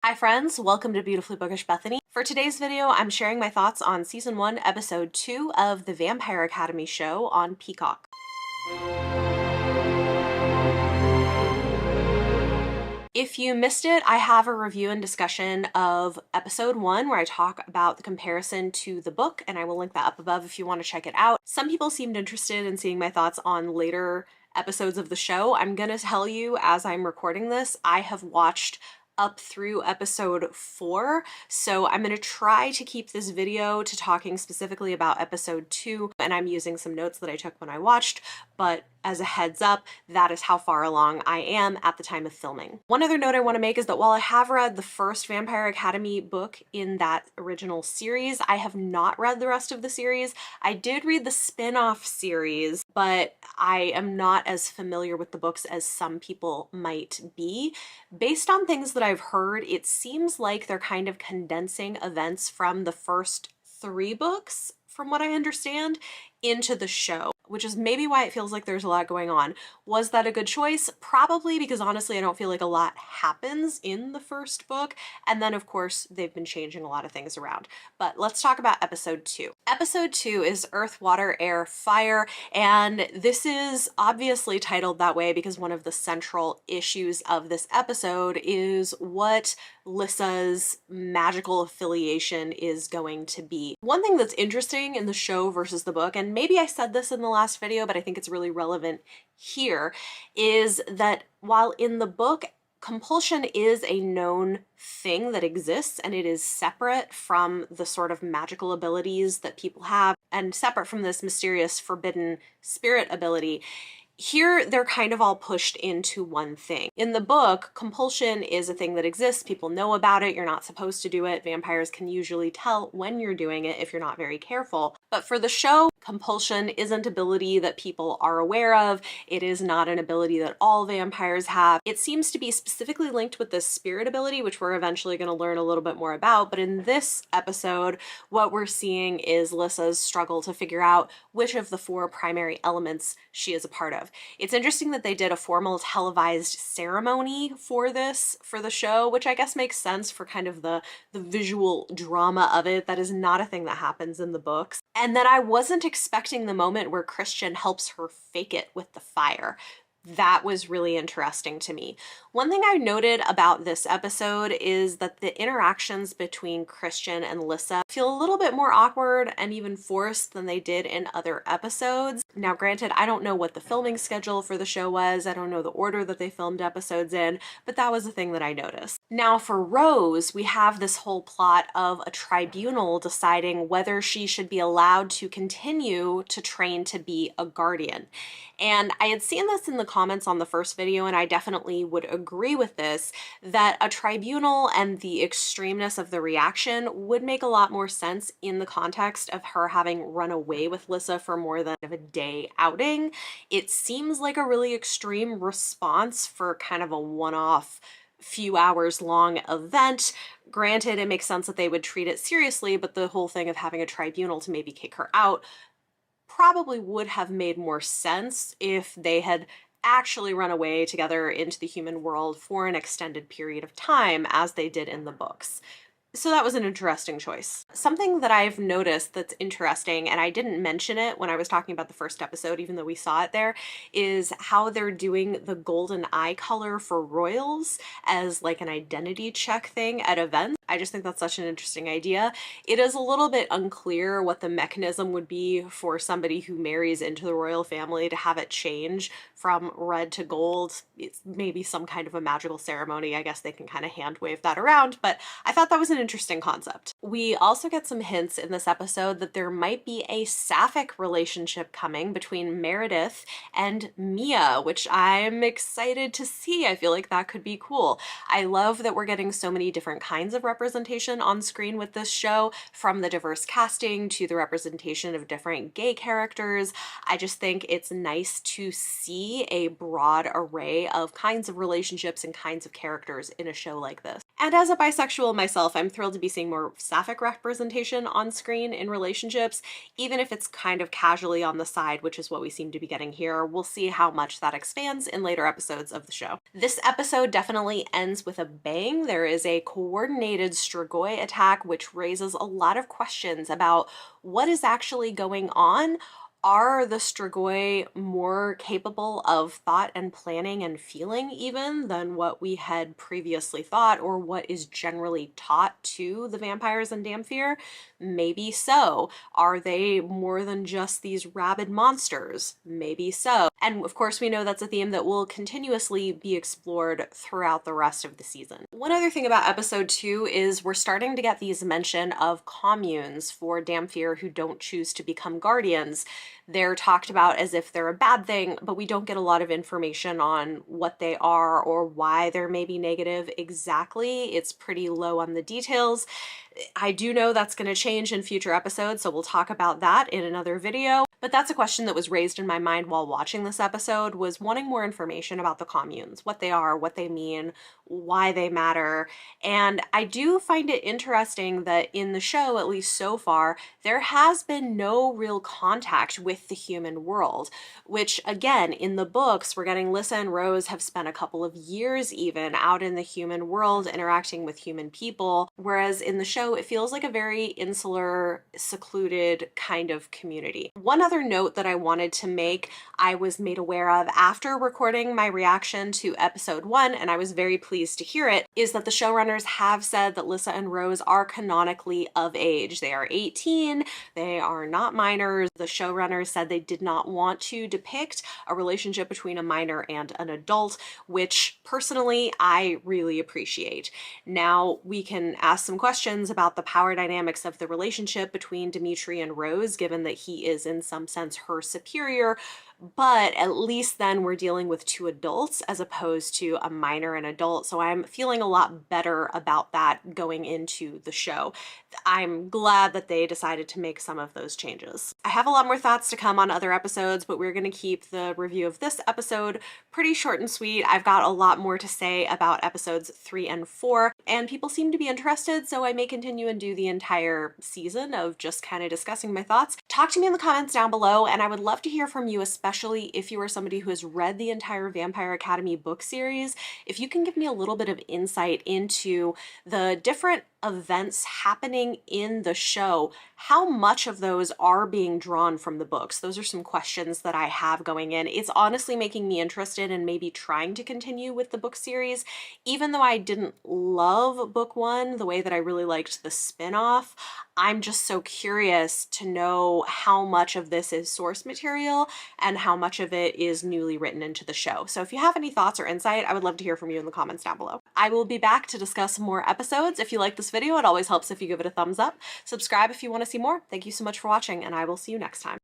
Hi friends, welcome to Beautifully Bookish Bethany. For today's video, I'm sharing my thoughts on Season 1, Episode 2 of the Vampire Academy show on Peacock. If you missed it, I have a review and discussion of Episode 1 where I talk about the comparison to the book, and I will link that up above if you want to check it out. Some people seemed interested in seeing my thoughts on later episodes of the show. I'm gonna tell you as I'm recording this, I have watched up through episode 4, so I'm going to try to keep this video to talking specifically about episode 2, and I'm using some notes that I took when I watched, but as a heads up, that is how far along I am at the time of filming. One other note I want to make is that while I have read the first Vampire Academy book in that original series, I have not read the rest of the series. I did read the spin-off series, but I am not as familiar with the books as some people might be. Based on things that I've heard, it seems like they're kind of condensing events from the first 3 books, from what I understand, into the show, which is maybe why it feels like there's a lot going on. Was that a good choice? Probably, because honestly, I don't feel like a lot happens in the first book. And then, of course, they've been changing a lot of things around. But let's talk about episode 2. Episode 2 is Earth, Water, Air, Fire, and this is obviously titled that way because one of the central issues of this episode is what Lissa's magical affiliation is going to be. One thing that's interesting in the show versus the book, and maybe I said this in the last video, but I think it's really relevant here, is that while in the book, compulsion is a known thing that exists and it is separate from the sort of magical abilities that people have and separate from this mysterious forbidden spirit ability, here, they're kind of all pushed into one thing. In the book, compulsion is a thing that exists. People know about it. You're not supposed to do it. Vampires can usually tell when you're doing it if you're not very careful. But for the show, compulsion isn't an ability that people are aware of. It is not an ability that all vampires have. It seems to be specifically linked with this spirit ability, which we're eventually going to learn a little bit more about. But in this episode, what we're seeing is Lissa's struggle to figure out which of the 4 primary elements she is a part of. It's interesting that they did a formal televised ceremony for this, for the show, which I guess makes sense for kind of the visual drama of it. That is not a thing that happens in the books. And then I wasn't expecting the moment where Christian helps her fake it with the fire. That was really interesting to me. One thing I noted about this episode is that the interactions between Christian and Lissa feel a little bit more awkward and even forced than they did in other episodes. Now, granted, I don't know what the filming schedule for the show was. I don't know the order that they filmed episodes in, but that was a thing that I noticed. Now, for Rose, we have this whole plot of a tribunal deciding whether she should be allowed to continue to train to be a guardian. And I had seen this in the comments on the first video, and I definitely would agree with this, that a tribunal and the extremeness of the reaction would make a lot more sense in the context of her having run away with Lissa for more than a day outing. It seems like a really extreme response for kind of a one-off few hours long event. Granted, it makes sense that they would treat it seriously, but the whole thing of having a tribunal to maybe kick her out probably would have made more sense if they had actually run away together into the human world for an extended period of time, as they did in the books. So that was an interesting choice. Something that I've noticed that's interesting, and I didn't mention it when I was talking about the first episode, even though we saw it there, is how they're doing the golden eye color for royals as like an identity check thing at events. I just think that's such an interesting idea. It is a little bit unclear what the mechanism would be for somebody who marries into the royal family to have it change from red to gold. It's maybe some kind of a magical ceremony. I guess they can kind of hand wave that around, but I thought that was an interesting concept. We also get some hints in this episode that there might be a sapphic relationship coming between Meredith and Mia, which I'm excited to see. I feel like that could be cool. I love that we're getting so many different kinds of representation representation on screen with this show, from the diverse casting to the representation of different gay characters. I just think it's nice to see a broad array of kinds of relationships and kinds of characters in a show like this. And as a bisexual myself, I'm thrilled to be seeing more sapphic representation on screen in relationships, even if it's kind of casually on the side, which is what we seem to be getting here. We'll see how much that expands in later episodes of the show. This episode definitely ends with a bang. There is a coordinated Strigoi attack, which raises a lot of questions about what is actually going on. Are the Strigoi more capable of thought and planning and feeling even than what we had previously thought, or what is generally taught to the vampires in Damphir? Maybe so. Are they more than just these rabid monsters? Maybe so. And of course, we know that's a theme that will continuously be explored throughout the rest of the season. One other thing about episode 2 is we're starting to get these mention of communes for Damphir who don't choose to become guardians. They're talked about as if they're a bad thing, but we don't get a lot of information on what they are or why they're maybe negative exactly. It's pretty low on the details. I do know that's going to change in future episodes, so we'll talk about that in another video. But that's a question that was raised in my mind while watching this episode, was wanting more information about the communes, what they are, what they mean, why they matter. And I do find it interesting that in the show, at least so far, there has been no real contact with the human world, which again, in the books, we're getting Lissa and Rose have spent a couple of years even out in the human world interacting with human people, whereas in the show, it feels like a very insular, secluded kind of community. One other note that I wanted to make, I was made aware of after recording my reaction to episode 1, and I was very pleased to hear it, is that the showrunners have said that Lissa and Rose are canonically of age. They are 18, they are not minors. The showrunners said they did not want to depict a relationship between a minor and an adult, which personally I really appreciate. Now we can ask some questions about the power dynamics of the relationship between Dimitri and Rose, given that he is in some sense her superior, but at least then we're dealing with two adults as opposed to a minor and adult. So I'm feeling a lot better about that going into the show. I'm glad that they decided to make some of those changes. I have a lot more thoughts to come on other episodes, but we're going to keep the review of this episode pretty short and sweet. I've got a lot more to say about episodes 3 and 4, and people seem to be interested, so I may continue and do the entire season of just kind of discussing my thoughts. Talk to me in the comments down below, and I would love to hear from you, especially if you are somebody who has read the entire Vampire Academy book series. If you can give me a little bit of insight into the different events happening in the show, how much of those are being drawn from the books? Those are some questions that I have going in. It's honestly making me interested in maybe trying to continue with the book series, even though I didn't love book 1 the way that I really liked the spin-off. I'm just so curious to know how much of this is source material and how much of it is newly written into the show. So if you have any thoughts or insight, I would love to hear from you in the comments down below. I will be back to discuss more episodes. If you like this video, it always helps if you give it a thumbs up. Subscribe if you want to see more. Thank you so much for watching, and I will see you next time.